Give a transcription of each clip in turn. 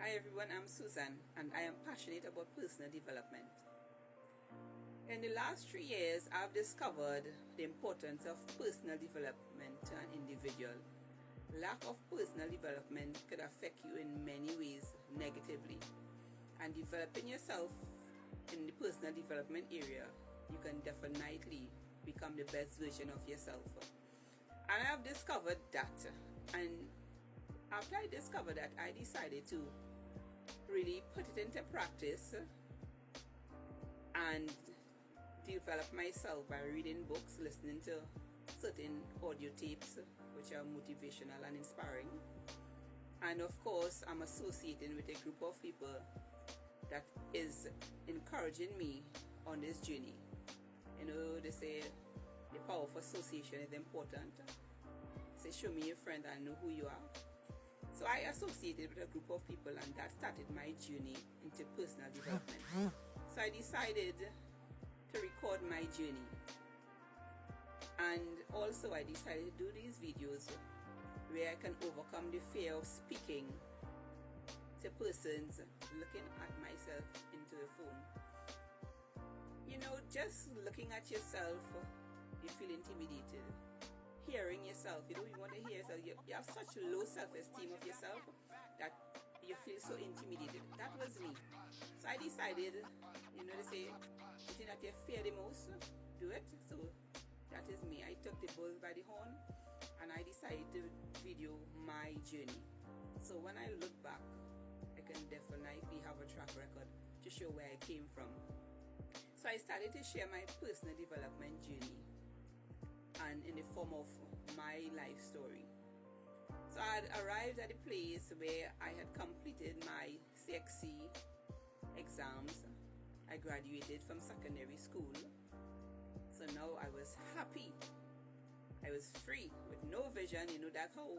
Hi everyone, I'm Susan and I am passionate about personal development. In the last 3 years, I've discovered the importance of personal development to an individual. Lack of personal development could affect you in many ways negatively. And developing yourself in the personal development area, you can definitely become the best version of yourself. And I've discovered that, and after I discovered that, I decided to really put it into practice and develop myself by reading books, listening to certain audio tapes which are motivational and inspiring. And of course, I'm associating with a group of people that is encouraging me on this journey. You know, they say the power of association is important. Say, show me a friend and know who you are. So I associated with a group of people, and that started my journey into personal development. So I decided to record my journey. And also I decided to do these videos where I can overcome the fear of speaking to persons looking at myself into the phone. You know, just looking at yourself, you feel intimidated. Hearing yourself, you want to hear yourself. You have such low self-esteem of yourself that you feel so intimidated. That was me. So I decided, they say, the thing that you fear the most, do it. So that is me. I took the bull by the horn and I decided to video my journey. So when I look back, I can definitely have a track record to show where I came from. So I started to share my personal development journey, and in the form of my life story. So I had arrived at a place where I had completed my CXC exams. I graduated from secondary school. So now I was happy. I was free with no vision, that's how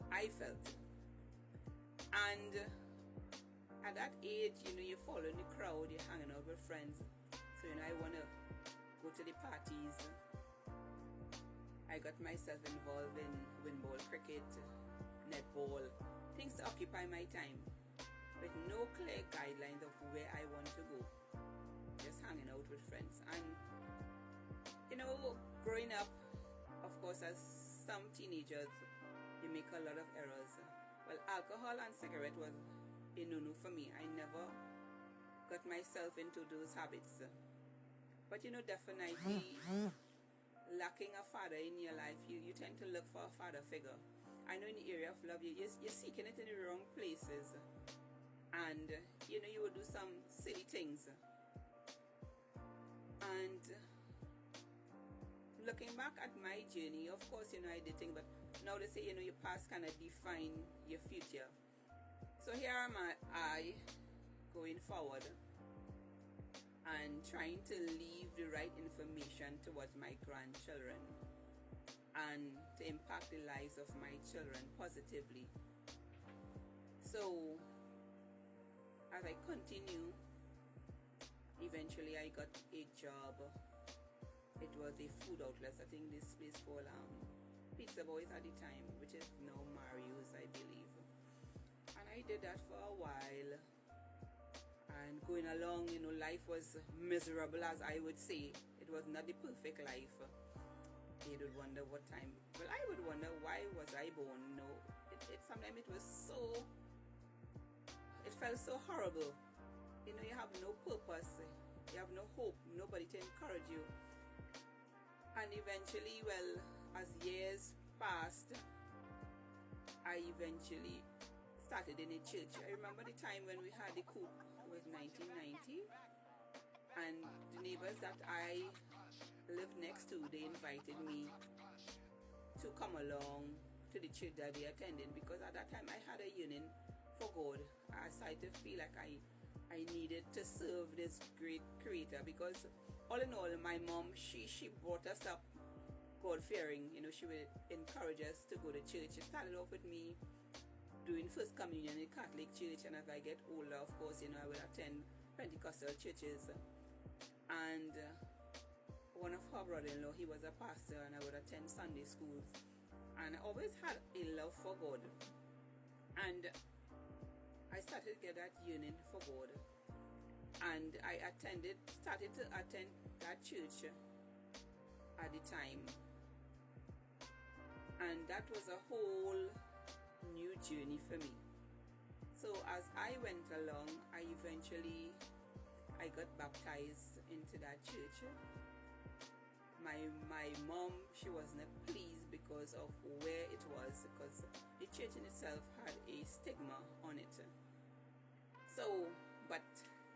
I felt. And at that age, you're following the crowd, you're hanging out with friends. So, I want to go to the parties. I got myself involved in windball cricket, netball, things to occupy my time, with no clear guidelines of where I want to go. Just hanging out with friends. And, growing up, of course, as some teenagers, you make a lot of errors. Well, alcohol and cigarette was a no-no for me. I never got myself into those habits. But, definitely lacking a father in your life, you tend to look for a father figure. I know in the area of love, you're seeking it in the wrong places. And, you will do some silly things. And looking back at my journey, of course, I did things, but now they say, your past cannot define your future. So here am I going forward and trying to leave the right information towards my grandchildren and to impact the lives of my children positively. So as I continue, eventually I got a job. It was a food outlet. I think this place called Pizza Boys at the time, which is now Mario's, I believe. And I did that for a while. And going along, life was miserable, as I would say. It was not the perfect life. They would wonder what time. Well, I would wonder, why was I born? Sometimes it was so, it felt so horrible. You have no purpose. You have no hope. Nobody to encourage you. And eventually, well, as years passed, I eventually started in a church. I remember the time when we had the coup. It was 1990, and the neighbors that I lived next to, they invited me to come along to the church that they attended, because at that time I had a yearning for God. I started to feel like I needed to serve this great creator, because all in all, my mom, she brought us up God-fearing. She would encourage us to go to church. She started off with me doing First Communion in a Catholic church, and as I get older, of course, I will attend Pentecostal churches. And one of her brother-in-law, he was a pastor, and I would attend Sunday schools. And I always had a love for God. And started to get that yearning for God, and I started to attend that church at the time, and that was a whole new journey for me. So as I went along, I got baptized into that church. My mom, she wasn't pleased because of where it was, because the church in itself had a stigma on it. So, but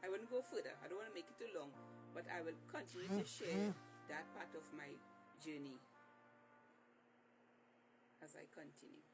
I wouldn't go further. I don't want to make it too long, but I will continue to share that part of my journey as I continue.